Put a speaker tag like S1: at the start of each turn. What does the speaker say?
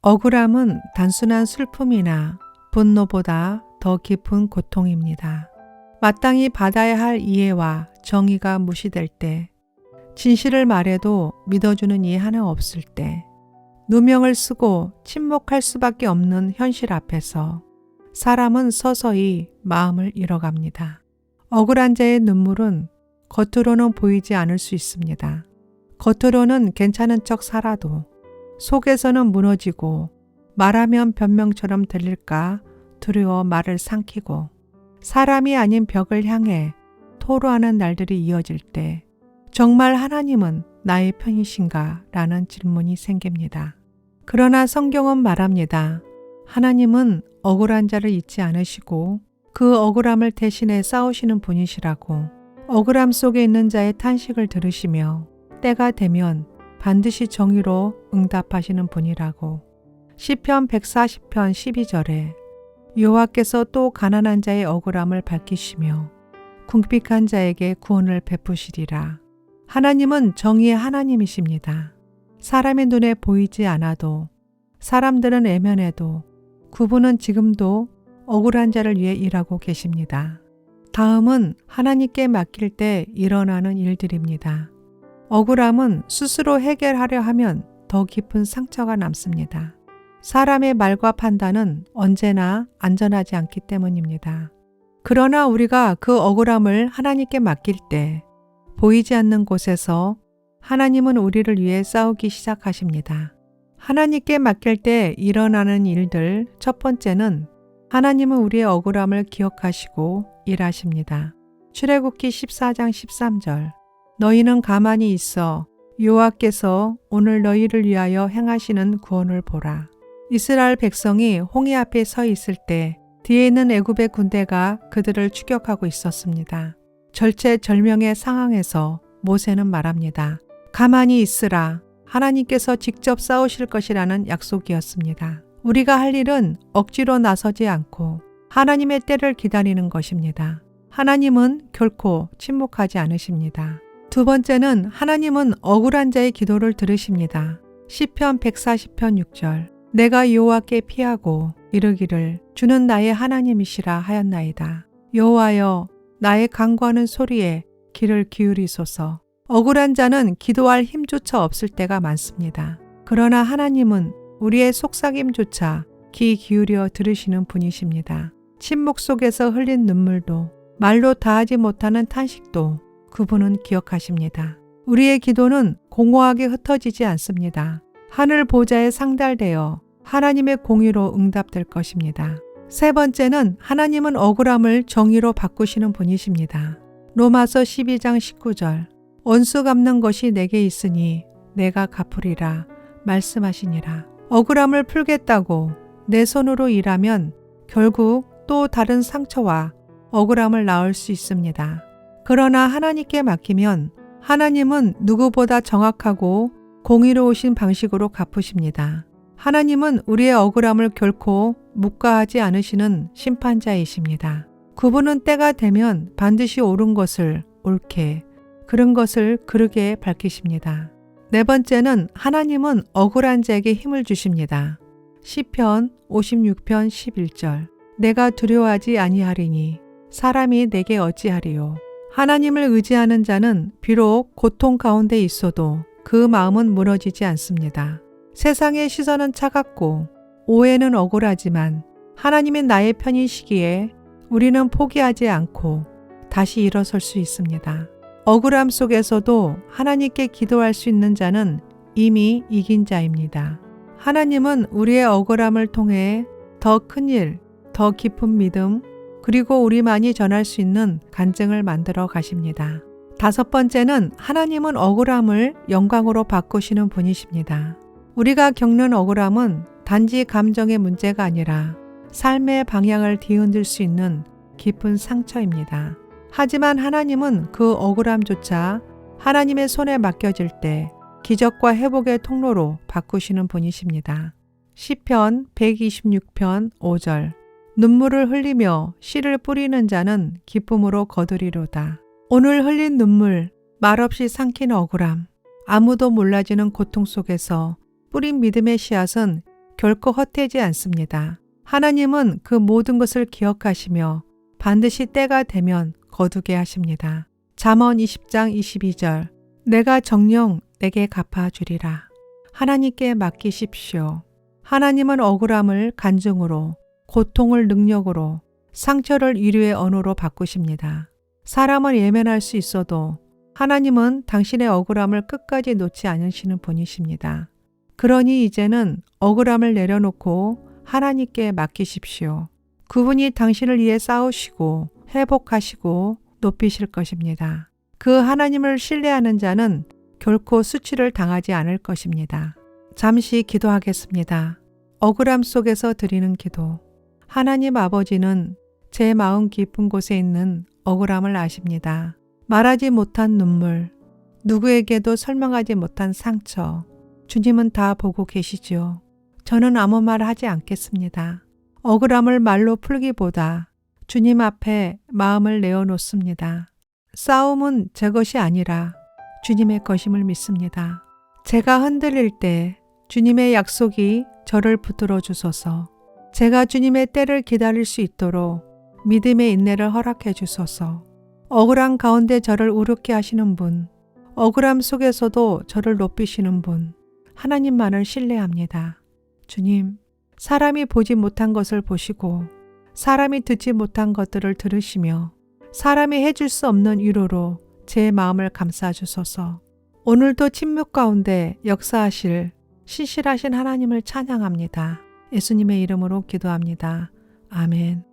S1: 억울함은 단순한 슬픔이나 분노보다 더 깊은 고통입니다. 마땅히 받아야 할 이해와 정의가 무시될 때, 진실을 말해도 믿어주는 이 하나 없을 때, 누명을 쓰고 침묵할 수밖에 없는 현실 앞에서 사람은 서서히 마음을 잃어갑니다. 억울한 자의 눈물은 겉으로는 보이지 않을 수 있습니다. 겉으로는 괜찮은 척 살아도 속에서는 무너지고 말하면 변명처럼 들릴까 두려워 말을 삼키고 사람이 아닌 벽을 향해 토로하는 날들이 이어질 때 정말 하나님은 나의 편이신가? 라는 질문이 생깁니다. 그러나 성경은 말합니다. 하나님은 억울한 자를 잊지 않으시고 그 억울함을 대신해 싸우시는 분이시라고. 억울함 속에 있는 자의 탄식을 들으시며 때가 되면 반드시 정의로 응답하시는 분이라고. 시편 140편 12절에 여호와께서 또 가난한 자의 억울함을 밝히시며 궁핍한 자에게 구원을 베푸시리라. 하나님은 정의의 하나님이십니다. 사람의 눈에 보이지 않아도, 사람들은 애면해도 그분은 지금도 억울한 자를 위해 일하고 계십니다. 다음은 하나님께 맡길 때 일어나는 일들입니다. 억울함은 스스로 해결하려 하면 더 깊은 상처가 남습니다. 사람의 말과 판단은 언제나 안전하지 않기 때문입니다. 그러나 우리가 그 억울함을 하나님께 맡길 때 보이지 않는 곳에서 하나님은 우리를 위해 싸우기 시작하십니다. 하나님께 맡길 때 일어나는 일들, 첫 번째는 하나님은 우리의 억울함을 기억하시고 일하십니다. 출애굽기 14장 13절 너희는 가만히 있어 여호와께서 오늘 너희를 위하여 행하시는 구원을 보라. 이스라엘 백성이 홍해 앞에 서 있을 때 뒤에 있는 애굽의 군대가 그들을 추격하고 있었습니다. 절체절명의 상황에서 모세는 말합니다. 가만히 있으라. 하나님께서 직접 싸우실 것이라는 약속이었습니다. 우리가 할 일은 억지로 나서지 않고 하나님의 때를 기다리는 것입니다. 하나님은 결코 침묵하지 않으십니다. 두 번째는 하나님은 억울한 자의 기도를 들으십니다. 시편 140편 6절 내가 여호와께 피하고 이르기를 주는 나의 하나님이시라 하였나이다. 여호와여 나의 간구하는 소리에 귀를 기울이소서. 억울한 자는 기도할 힘조차 없을 때가 많습니다. 그러나 하나님은 우리의 속삭임조차 귀 기울여 들으시는 분이십니다. 침묵 속에서 흘린 눈물도 말로 다하지 못하는 탄식도 그분은 기억하십니다. 우리의 기도는 공허하게 흩어지지 않습니다. 하늘 보좌에 상달되어 하나님의 공의로 응답될 것입니다. 세 번째는 하나님은 억울함을 정의로 바꾸시는 분이십니다. 로마서 12장 19절 원수 갚는 것이 내게 있으니 내가 갚으리라 말씀하시니라. 억울함을 풀겠다고 내 손으로 일하면 결국 또 다른 상처와 억울함을 낳을 수 있습니다. 그러나 하나님께 맡기면 하나님은 누구보다 정확하고 공의로우신 방식으로 갚으십니다. 하나님은 우리의 억울함을 결코 묵과하지 않으시는 심판자이십니다. 그분은 때가 되면 반드시 옳은 것을 옳게, 그른 것을 그르게 밝히십니다. 네 번째는 하나님은 억울한 자에게 힘을 주십니다. 시편 56편 11절 내가 두려워하지 아니하리니 사람이 내게 어찌하리요. 하나님을 의지하는 자는 비록 고통 가운데 있어도 그 마음은 무너지지 않습니다. 세상의 시선은 차갑고 오해는 억울하지만 하나님이 나의 편이시기에 우리는 포기하지 않고 다시 일어설 수 있습니다. 억울함 속에서도 하나님께 기도할 수 있는 자는 이미 이긴 자입니다. 하나님은 우리의 억울함을 통해 더 큰 일, 더 깊은 믿음, 그리고 우리만이 전할 수 있는 간증을 만들어 가십니다. 다섯 번째는 하나님은 억울함을 영광으로 바꾸시는 분이십니다. 우리가 겪는 억울함은 단지 감정의 문제가 아니라 삶의 방향을 뒤흔들 수 있는 깊은 상처입니다. 하지만 하나님은 그 억울함조차 하나님의 손에 맡겨질 때 기적과 회복의 통로로 바꾸시는 분이십니다. 시편 126편 5절 눈물을 흘리며 씨를 뿌리는 자는 기쁨으로 거두리로다. 오늘 흘린 눈물, 말없이 삼킨 억울함, 아무도 몰라지는 고통 속에서 뿌린 믿음의 씨앗은 결코 헛되지 않습니다. 하나님은 그 모든 것을 기억하시며 반드시 때가 되면 거두게 하십니다. 잠언 20장 22절 내가 정녕 내게 갚아주리라. 하나님께 맡기십시오. 하나님은 억울함을 간증으로, 고통을 능력으로, 상처를 위로의 언어로 바꾸십니다. 사람은 예민할 수 있어도 하나님은 당신의 억울함을 끝까지 놓지 않으시는 분이십니다. 그러니 이제는 억울함을 내려놓고 하나님께 맡기십시오. 그분이 당신을 위해 싸우시고 회복하시고 높이실 것입니다. 그 하나님을 신뢰하는 자는 결코 수치를 당하지 않을 것입니다. 잠시 기도하겠습니다. 억울함 속에서 드리는 기도. 하나님 아버지는 제 마음 깊은 곳에 있는 억울함을 아십니다. 말하지 못한 눈물, 누구에게도 설명하지 못한 상처, 주님은 다 보고 계시지요. 저는 아무 말 하지 않겠습니다. 억울함을 말로 풀기보다 주님 앞에 마음을 내어놓습니다. 싸움은 제 것이 아니라 주님의 것임을 믿습니다. 제가 흔들릴 때 주님의 약속이 저를 붙들어 주소서. 제가 주님의 때를 기다릴 수 있도록 믿음의 인내를 허락해 주소서. 억울한 가운데 저를 우르게 하시는 분, 억울함 속에서도 저를 높이시는 분, 하나님만을 신뢰합니다. 주님, 사람이 보지 못한 것을 보시고 사람이 듣지 못한 것들을 들으시며 사람이 해줄 수 없는 위로로 제 마음을 감싸 주소서. 오늘도 침묵 가운데 역사하실 신실하신 하나님을 찬양합니다. 예수님의 이름으로 기도합니다. 아멘.